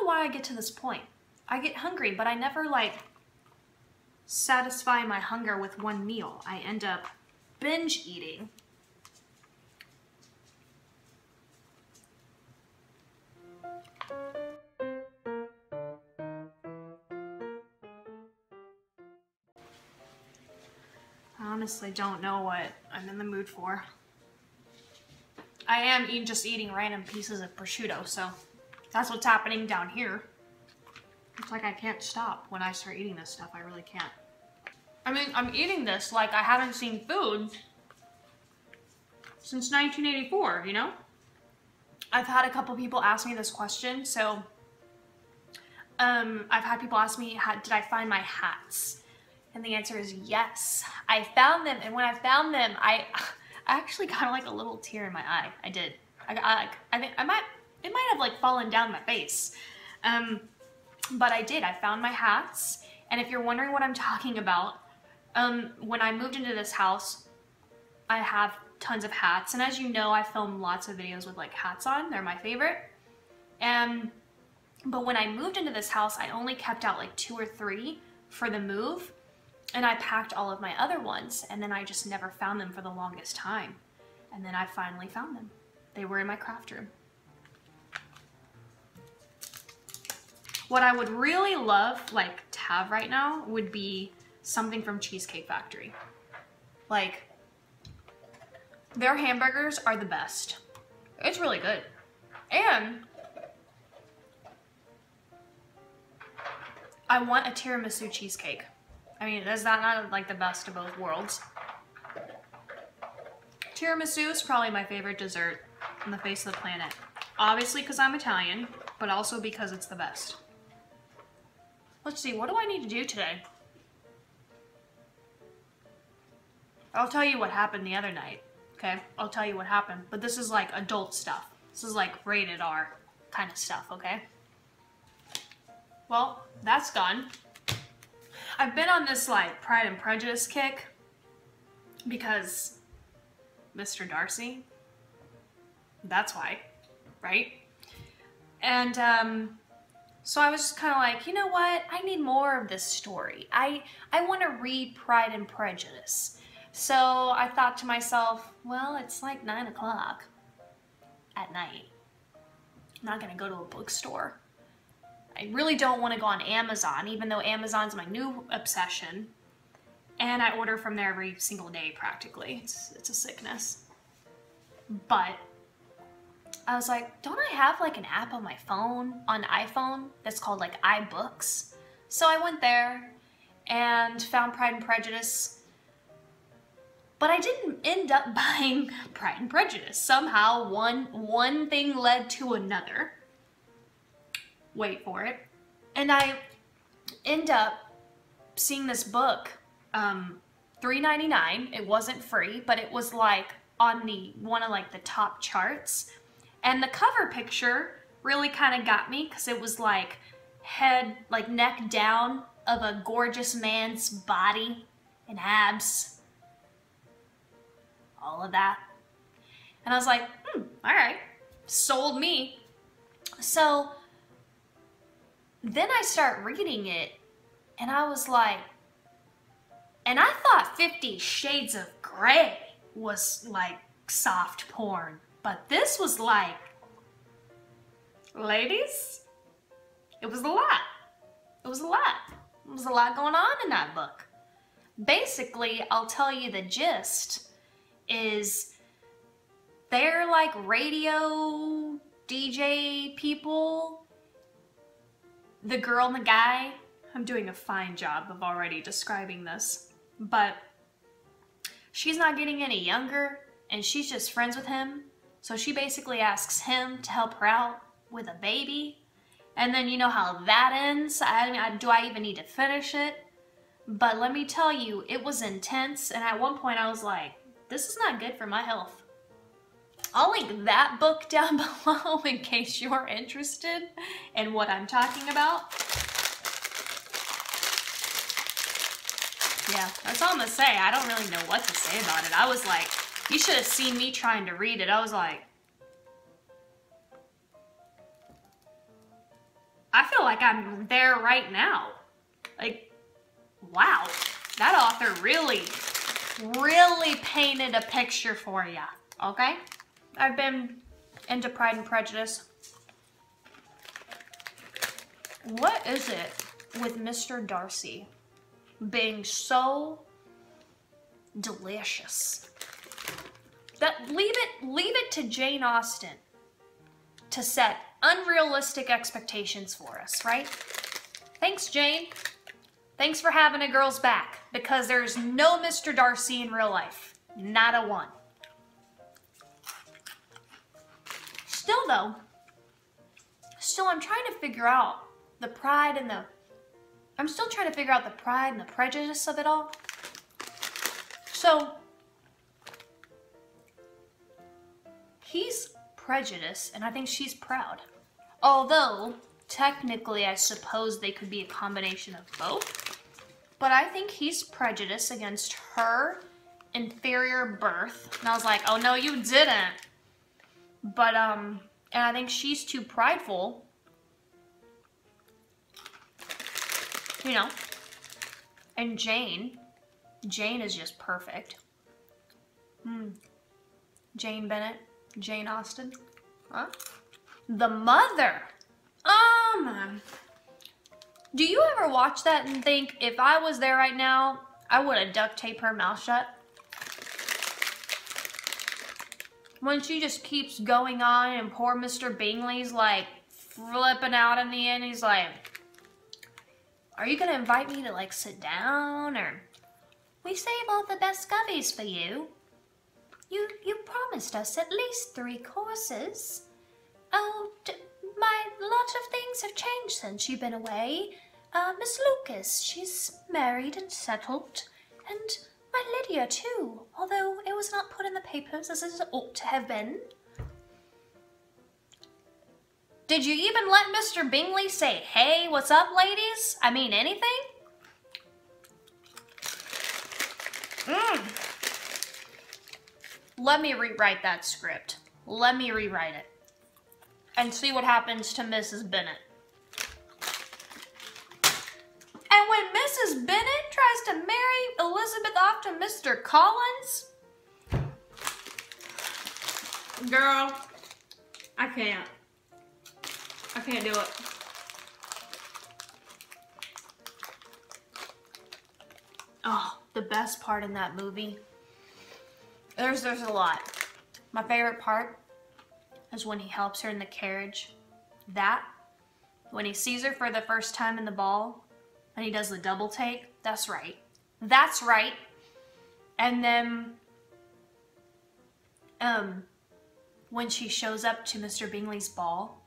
why I get to this point. I get hungry, but I never like satisfy my hunger with one meal. I end up binge eating. I honestly don't know what I'm in the mood for. I am just eating random pieces of prosciutto, so that's what's happening down here. It's like I can't stop when I start eating this stuff. I really can't. I mean, I'm eating this like I haven't seen food since 1984, you know? I've had a couple people ask me this question, so I've had people ask me, did I find my hats? And the answer is yes. I found them, and when I found them, I actually got like a little tear in my eye. I did. I think it might have like fallen down my face. But I did. I found my hats, and if you're wondering what I'm talking about, when I moved into this house, I have tons of hats, and as you know, I film lots of videos with like hats on. They're my favorite. But when I moved into this house, I only kept out like 2 or 3 for the move, and I packed all of my other ones, and then I just never found them for the longest time. And then I finally found them. They were in my craft room. What I would really love like to have right now would be something from Cheesecake Factory. Like, their hamburgers are the best. It's really good. And I want a tiramisu cheesecake. I mean, is that not like the best of both worlds? Tiramisu is probably my favorite dessert on the face of the planet. Obviously because I'm Italian, but also because it's the best. Let's see, what do I need to do today? I'll tell you what happened the other night, okay? I'll tell you what happened, but this is like adult stuff. This is like rated R kind of stuff, okay? Well, that's gone. I've been on this like Pride and Prejudice kick because Mr. Darcy, that's why, right? And so I was just kind of like, you know what? I need more of this story. I want to read Pride and Prejudice. So I thought to myself, well, it's like 9 o'clock at night. I'm not gonna go to a bookstore. I really don't want to go on Amazon, even though Amazon's my new obsession. And I order from there every single day, practically. It's a sickness. But I was like, don't I have like an app on my phone, on iPhone, that's called like iBooks? So I went there and found Pride and Prejudice. But I didn't end up buying Pride and Prejudice. Somehow one thing led to another. Wait for it. And I end up seeing this book, $3.99. It wasn't free, but it was like on one of like the top charts. And the cover picture really kind of got me because it was like neck down of a gorgeous man's body and abs. All of that. And I was like, all right, sold me. So then I start reading it, and I was like, and I thought 50 Shades of Grey was like soft porn, but this was like, ladies, it was a lot. It was a lot. There was a lot going on in that book. Basically, I'll tell you the gist is they're like radio DJ people. The girl and the guy, I'm doing a fine job of already describing this, but she's not getting any younger and she's just friends with him. So she basically asks him to help her out with a baby. And then you know how that ends. I mean, do I even need to finish it? But let me tell you, it was intense. And at one point I was like, this is not good for my health. I'll link that book down below in case you're interested in what I'm talking about. Yeah, that's all I'm gonna say. I don't really know what to say about it. I was like, you should have seen me trying to read it. I was like, I feel like I'm there right now. Like, wow, that author really painted a picture for ya, okay? I've been into Pride and Prejudice. What is it with Mr. Darcy being so delicious? That leave it to Jane Austen to set unrealistic expectations for us, right? Thanks, Jane. Thanks for having a girl's back, because there's no Mr. Darcy in real life. Not a one. Still though, I'm trying to figure out the pride and the... I'm still trying to figure out the pride and the prejudice of it all. So, he's prejudiced, and I think she's proud. Although, technically, I suppose they could be a combination of both. But I think he's prejudiced against her inferior birth. And I was like, oh no, you didn't. But, and I think she's too prideful. You know. And Jane is just perfect. Jane Bennett, Jane Austen. Huh? The mother. Oh man. Do you ever watch that and think, if I was there right now, I would have duct taped her mouth shut? When she just keeps going on and poor Mr. Bingley's like flipping out in the end, he's like, are you gonna invite me to like sit down, or we save all the best govies for you? You promised us at least 3 courses. Oh, my lot of things have changed since you've been away. Miss Lucas, she's married and settled, and my Lydia too, although it was not put in the papers as it ought to have been. Did you even let Mr. Bingley say, hey, what's up, ladies? I mean, anything? Let me rewrite that script. Let me rewrite it. And see what happens to Mrs. Bennet. And when Mrs. Bennet tries to marry Elizabeth off to Mr. Collins, girl, I can't. I can't do it. Oh, the best part in that movie. There's a lot. My favorite part is when he helps her in the carriage. When he sees her for the first time in the ball, and he does the double take, that's right. That's right. And then, when she shows up to Mr. Bingley's ball,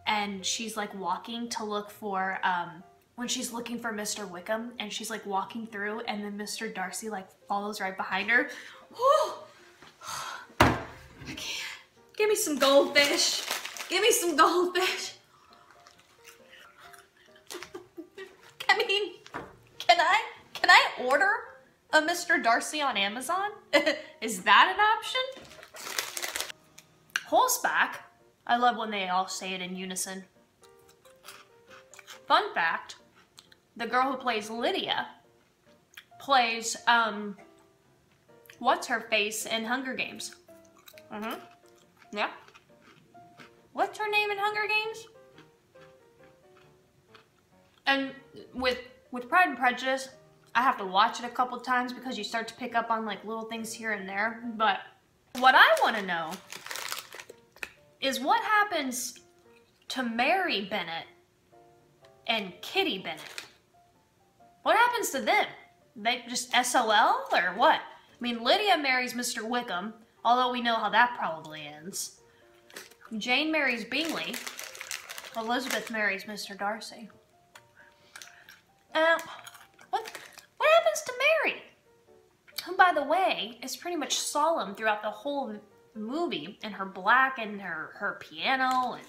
and she's like walking to look for, when she's looking for Mr. Wickham, and she's like walking through, and then Mr. Darcy like follows right behind her. Whew. I can't. Give me some goldfish. Give me some goldfish. I mean, can I order a Mr. Darcy on Amazon? Is that an option? Horseback. I love when they all say it in unison. Fun fact, the girl who plays Lydia plays, what's her face in Hunger Games? Yeah. What's her name in Hunger Games? And with Pride and Prejudice, I have to watch it a couple times because you start to pick up on like little things here and there. But what I want to know is what happens to Mary Bennet and Kitty Bennet. What happens to them? They just SOL or what? I mean, Lydia marries Mr. Wickham, although we know how that probably ends. Jane marries Bingley. Elizabeth marries Mr. Darcy. What happens to Mary? Who, by the way, is pretty much solemn throughout the whole movie, in her black and her piano and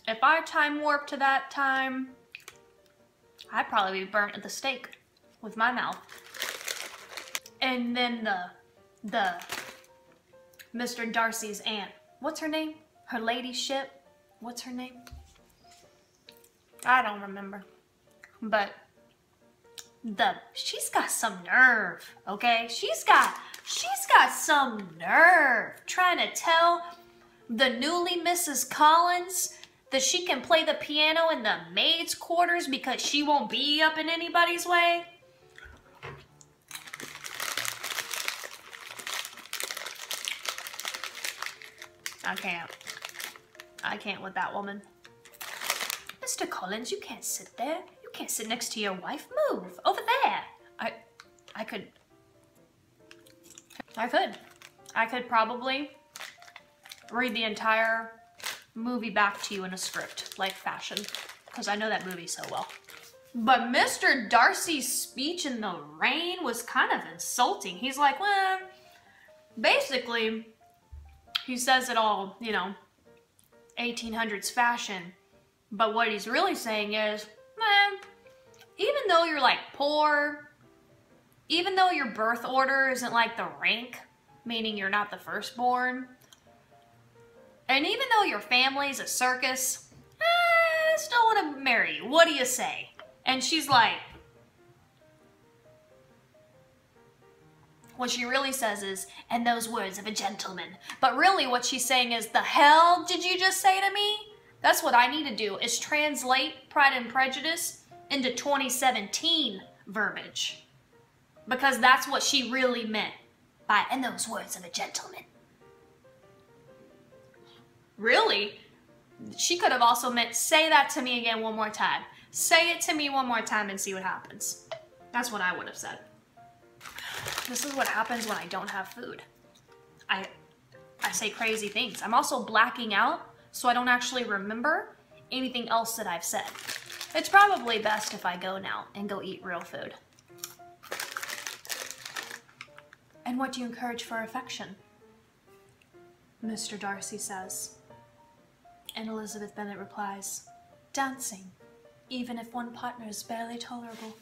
If I time warp to that time, I'd probably be burnt at the stake with my mouth. And then the Mr. Darcy's aunt, what's her name? her ladyship, what's her name? I don't remember. But she's got some nerve, okay? She's got some nerve trying to tell the newly Mrs. Collins that she can play the piano in the maid's quarters because she won't be up in anybody's way. I can't with that woman. Mr. Collins, you can't sit there. You can't sit next to your wife. Move over there. I could probably read the entire movie back to you in a script, like fashion, because I know that movie so well. But Mr. Darcy's speech in the rain was kind of insulting. He's like, well, basically, he says it all, you know, 1800s fashion. But what he's really saying is, even though you're like poor, even though your birth order isn't like the rank, meaning you're not the firstborn, and even though your family's a circus, I still want to marry you. What do you say? And she's like, what she really says is, "And those words of a gentleman." But really what she's saying is, the hell did you just say to me? That's what I need to do, is translate Pride and Prejudice into 2017 verbiage. Because that's what she really meant by, "and those words of a gentleman." Really? She could have also meant, "Say that to me again one more time. Say it to me one more time and see what happens." That's what I would have said. This is what happens when I don't have food. I say crazy things. I'm also blacking out, so I don't actually remember anything else that I've said. It's probably best if I go now and go eat real food. "And what do you encourage for affection?" Mr. Darcy says. And Elizabeth Bennet replies, "Dancing, even if one partner is barely tolerable."